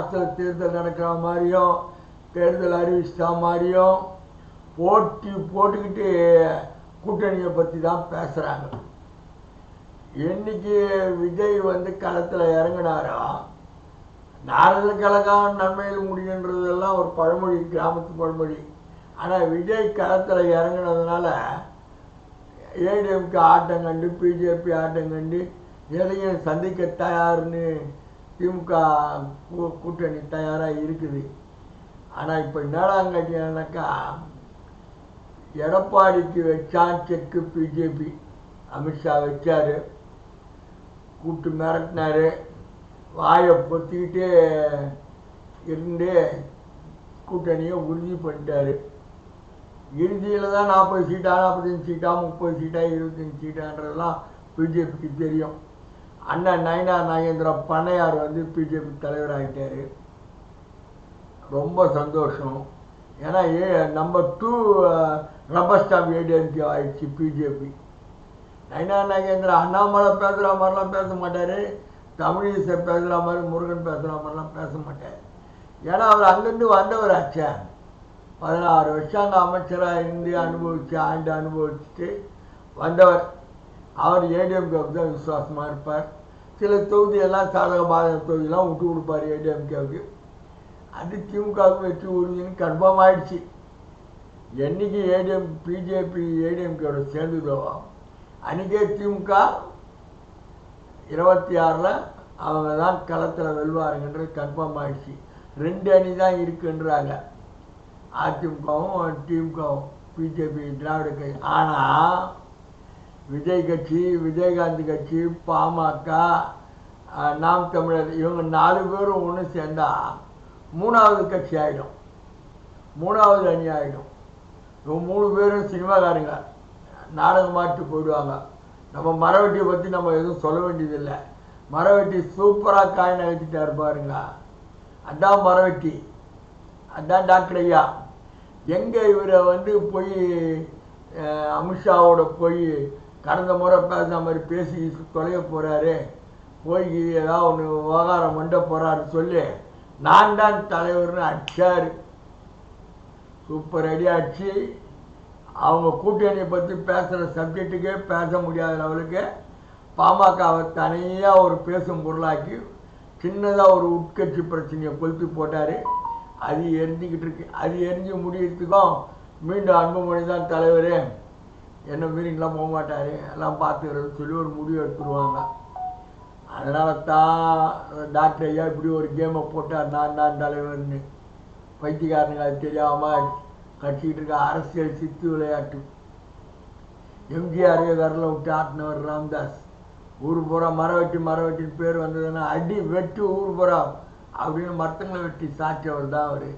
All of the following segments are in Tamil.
மாதத்தில் தேர்தல் நடக்கிற மாதிரியும் தேர்தல் அறிவிச்சிட்ட மாதிரியும் போட்டுக்கிட்டு கூட்டணியை பற்றி தான் பேசுகிறாங்க. என்னைக்கு விஜய் களத்தில் இறங்கினாரோ நாரத கழகம் நன்மையில் முடியுன்றதெல்லாம் ஒரு பழமொழி, கிராமத்து பழமொழி. ஆனால் விஜய் களத்தில் இறங்கினதுனால ஏடிஎம்கே ஆட்டம் கண்டு பிஜேபி ஆட்டம் கண்டு எதையும் சந்திக்க தயார்னு திமுக கூட்டணி தயாராக இருக்குது. ஆனால் இப்போ என்னடாங்கன்னாக்கா எடப்பாடிக்கு வச்சான் செக்கு பிஜேபி. அமித்ஷா வச்சார், கூப்பிட்டு மிரட்டினார், வாயை பொத்திக்கிட்டே இருந்து கூட்டணியை உறுதி பண்ணிட்டார். இறுதியில் தான் 40 சீட்டா 45 சீட்டா 30 சீட்டா 25 சீட்டான்றதெல்லாம் பிஜேபிக்கு தெரியும். அண்ணன் நயினார் நாகேந்திர பண்ணையார் பிஜேபி தலைவராகிட்டார். ரொம்ப சந்தோஷம். ஏன்னா நம்பர் 2 ரப்பர் ஸ்டாம்ப் ஏடிஎம்கே ஆயிடுச்சு பிஜேபி. நயினார் நாகேந்திரா அண்ணாமலை பேசுகிற மாதிரிலாம் பேச மாட்டார், தமிழிசை பேசுகிற மாதிரி முருகன் பேசுகிற மாதிரிலாம் பேச மாட்டார். ஏன்னா அவர் அங்கேருந்து வந்தவர் ஆச்சே. 16 வருஷம் அங்கே அமைச்சராக இருந்து அனுபவிச்சுட்டு வந்தவர். அவர் ஏடிஎம்கேவுக்கு தான் விசுவாசமாக இருப்பார். சில தொகுதியெல்லாம் சாதக பாதக தொகுதியெல்லாம் விட்டு கொடுப்பார் ஏடிஎம்கேவுக்கு. அது திமுகவுக்கு வெற்றி உறுதின்னு கன்ஃபார்ம் ஆயிடுச்சு. என்னைக்கு பிஜேபி ஏடிஎம்கேவோட சேர்ந்துதோ அன்றைக்கே திமுக 26 அவங்க தான் களத்தில் வெல்வாருங்கன்றது கன்ஃபார்ம் ஆயிடுச்சு. 2 அணி தான் இருக்குன்றாங்க, அதிமுகவும் திமுகவும் பிஜேபி திராவிட கட்சி. ஆனால் விஜய் கட்சி, விஜயகாந்த் கட்சி, பாமக, நாம் தமிழர் இவங்க 4 பேரும் ஒன்று சேர்ந்தா 3வது கட்சி ஆகிடும், 3வது அணி ஆகிடும். இவங்க 3 பேரும் சினிமாக்காரங்க, நாடகம் மாற்றி போயிடுவாங்க. நம்ம மரவெட்டியை பற்றி நம்ம எதுவும் சொல்ல வேண்டியதில்லை. மரவெட்டி சூப்பராக காய் நகர்த்திட்டார் பாருங்க. அதான் மரவெட்டி, அதான் டாக்டர் ஐயா. எங்கே இவரை போய் அமித்ஷாவோட போய் கடந்த முறை பேசுகிற மாதிரி பேசி தொலைய போகிறாரு, போய் ஏதாவது ஒன்று விவகாரம் பண்ண போகிறாரு சொல்லி நான் தான் தலைவர்னு அடிச்சார். சூப்பர் ஐடியா அடிச்சு அவங்க கூட்டணியை பற்றி பேசுகிற சப்ஜெக்டுக்கே பேச முடியாத லெவலுக்கு பாமகவை தனியாக ஒரு பேசும் பொருளாக்கி சின்னதாக ஒரு உட்கட்சி பிரச்சனையை கொளுத்தி போட்டார். அது எரிஞ்சிக்கிட்டு இருக்கு. அது எரிஞ்சு முடியறதுக்கும் மீண்டும் அன்புமணி தான் தலைவர், என்ன மீறிங்கெலாம் போக மாட்டார், எல்லாம் பார்த்துக்கிறது சொல்லி ஒரு முடிவு எடுத்துருவாங்க. அதனால தான் டாக்டர் ஐயா இப்படி ஒரு கேமை போட்டார், நான் தான் தலைவர்னு. பைத்தியக்காரனுங்க அது தெரியாமல் கட்சிக்கிட்டு இருக்க அரசியல் சித்து விளையாட்டு. எம்ஜிஆரே விரல விட்டு ஆட்டினவர் ராம்தாஸ். ஊர் பூரா மரவெட்டின்னு பேர் வந்ததுன்னா அடி வெட்டு ஊர் பூரா அப்படின்னு மரத்தங்களை வெட்டி சாற்றியவர் தான் அவர்.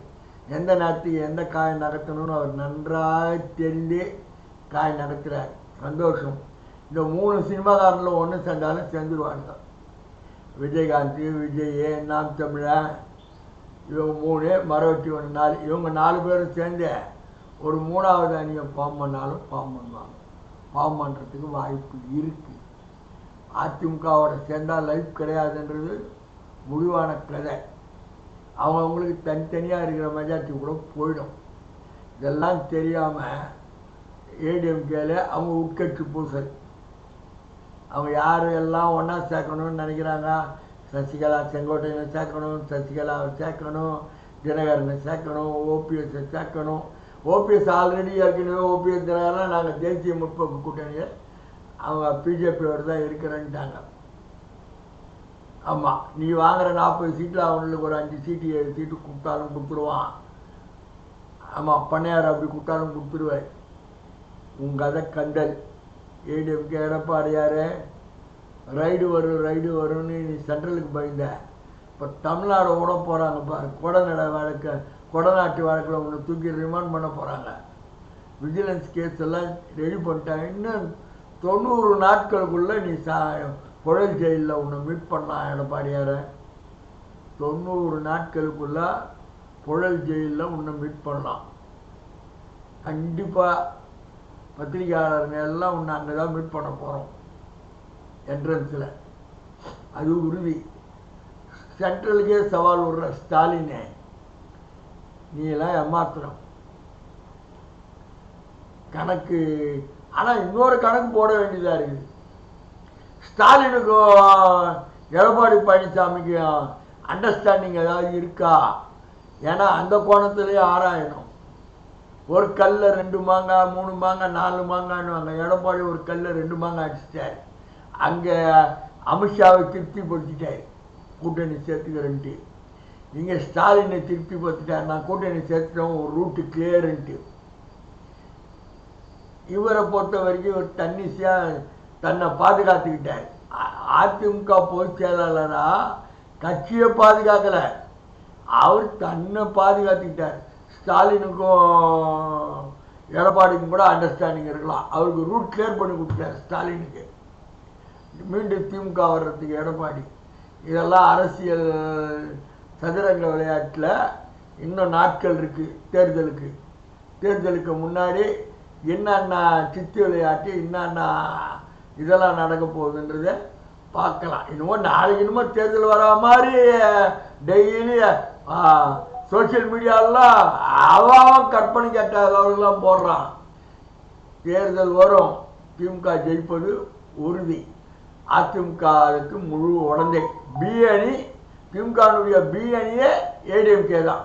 எந்த நேரத்துக்கு எந்த காய் நகர்த்தணும்னு அவர் நன்றாக தெரிந்து காய் நகர்த்துறார். சந்தோஷம். இந்த 3 சினிமாக்காரனில் ஒன்று சேர்ந்தாலும் சேர்ந்துருவாங்க. விஜயகாந்த், விஜய், நாம் தமிழன், இவங்க 3, மரவெட்டி 1, 4. இவங்க 4 பேரும் சேர்ந்து ஒரு 3வது அணியை ஃபார்ம் பண்ணாலும் ஃபார்ம் பண்ணுவாங்க. ஃபார்ம் பண்ணுறதுக்கு வாய்ப்பு இருக்குது. அதிமுகவோட சேர்ந்தால் லைஃப் கிடையாதுன்றது முடிவான கதை. அவங்களுக்கு தனித்தனியாக இருக்கிற மெஜாரிட்டி கூட போயிடும். இதெல்லாம் தெரியாமல் ஏடிஎம்கேல அவங்க உட்கட்சி பூசல். அவங்க யார் எல்லாம் ஒன்றா சேர்க்கணும்னு நினைக்கிறாங்க. சசிகலா செங்கோட்டையனை சேர்க்கணும், சசிகலாவை சேர்க்கணும், தினகரனை சேர்க்கணும், ஓபிஎஸ்ஸை சேர்க்கணும். ஓபிஎஸ் ஆல்ரெடி ஏற்கனவே ஓபிஎஸ் தினகரன் நாங்கள் தேசிய முற்போக்கு கூட்டணியை அவங்க பிஜேபியோடு தான் இருக்கிறேன்ட்டாங்க. ஆமாம், நீ வாங்குகிற 40 சீட்டில் அவங்களுக்கு ஒரு 5 சீட்டு 7 சீட்டு கொடுத்தாலும் கொடுத்துருவான். ஆமாம், பண்ணையார் அப்படி கொடுத்தாலும் கொடுத்துருவேன். உங்கள் கதை கண்டல். ஏடிஎம்கே எடப்பாடியார் ரைடு வரும்னு நீ சென்ட்ரலுக்கு பயந்த. இப்போ தமிழ்நாடு விட போகிறாங்க பாரு. கொடநாட்டு வழக்கில் ஒன்று தூக்கி ரிமாண்ட் பண்ண போகிறாங்க. விஜிலன்ஸ் கேஸ் எல்லாம் ரெடி பண்ணிட்டாங்க. இன்னும் 90 நாட்களுக்குள்ளே நீ புழல் ஜெயிலில் உன்னை மீட் பண்ணலாம் எடப்பாடியாரை. 90 நாட்களுக்குள்ளே புழல் ஜெயிலில் உன்னை மீட் பண்ணலாம். கண்டிப்பாக பத்திரிகையாளருங்க எல்லாம் உன்னை அங்கே தான் மீட் பண்ண போகிறோம் என்ட்ரன்ஸில். அது உறுதி. சென்ட்ரலுக்கே சவால் விடுற ஸ்டாலினே, நீ எல்லாம் ஏமாத்துறோம் கணக்கு. ஆனால் இன்னொரு கணக்கு போட வேண்டியதாக இருக்குது. ஸ்டாலினுக்கும் எடப்பாடி பழனிசாமிக்கும் அண்டர்ஸ்டாண்டிங் ஏதாவது இருக்கா? ஏன்னா அந்த கோணத்திலே ஆராயணும். ஒரு கல்ல 2 மாங்காய் 3 மாங்காய் 4 மாங்காய்னுவாங்க. எடப்பாடி ஒரு கல்ல 2 மாங்காய் அடிச்சிட்டார். அங்கே அமித்ஷாவை திருப்திப்படுத்திட்டார் கூட்டணி சேர்த்துக்கிறன்ட்டு. இங்கே ஸ்டாலினை திருப்திப்படுத்திட்டார், நான் கூட்டணி சேர்த்துட்டோம், ஒரு ரூட்டு கிளியருன்ட்டு. இவரை பொறுத்த வரைக்கும் இவர் தன்னிச்சையாக தன்னை பாதுகாத்துக்கிட்டார். அதிமுக பொதுச் செயலாளரா கட்சியை பாதுகாக்கலை, அவர் தன்னை பாதுகாத்துக்கிட்டார். ஸ்டாலினுக்கும் எடப்பாடிக்கும் கூட அண்டர்ஸ்டாண்டிங் இருக்கலாம். அவருக்கு ரூட் கிளியர் பண்ணி கொடுத்தார் ஸ்டாலினுக்கு, மீண்டும் திமுக வர்றதுக்கு எடப்பாடி. இதெல்லாம் அரசியல் சதுரங்க விளையாட்டில் இன்னும் நாட்கள் இருக்குது. தேர்தலுக்கு முன்னாடி என்னென்ன சித்து விளையாட்டு என்னென்ன இதெல்லாம் நடக்க போகுதுன்றதை பார்க்கலாம். இன்னமும் நாளைக்கு இன்னமும் தேர்தல் வர மாதிரி டெய்லி சோசியல் மீடியாவெலாம் அவன் கற்பனை கேட்ட அளவுலாம் போடுறான். தேர்தல் வரும், திமுக ஜெயிப்பது உறுதி. அதிமுகவுக்கு முழு உடந்தை. பி அணி, திமுகவுடைய பி அணியே ஏடிஎம்கே தான்.